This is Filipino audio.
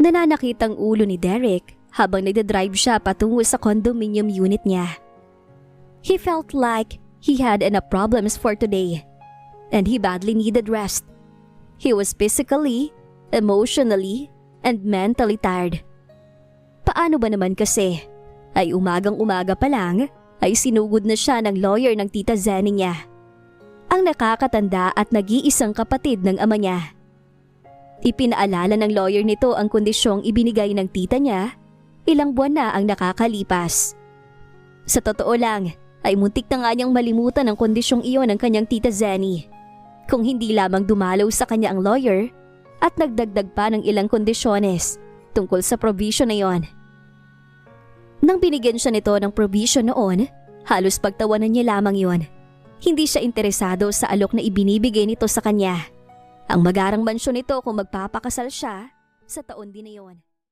Nananakit ang ulo ni Derek habang nagdadrive siya patungo sa condominium unit niya. He felt like he had enough problems for today and he badly needed rest. He was physically, emotionally, and mentally tired. Paano ba naman kasi ay umagang-umaga pa lang ay sinugod na siya ng lawyer ng tita Zenny niya, ang nakakatanda at nag-iisang kapatid ng ama niya. Ipinaalala ng lawyer nito ang kondisyong ibinigay ng tita niya ilang buwan na ang nakakalipas. Sa totoo lang ay muntik na nga niyang malimutan ang kondisyong iyon ng kanyang tita Zenny, kung hindi lamang dumalaw sa kanya ang lawyer at nagdagdag pa ng ilang kondisyones tungkol sa provision na iyon. Nang binigyan siya nito ng provision noon, halos pagtawanan niya lamang yon. Hindi siya interesado sa alok na ibinibigay nito sa kanya. Ang magarang mansyon nito kung magpapakasal siya sa taon din na yon.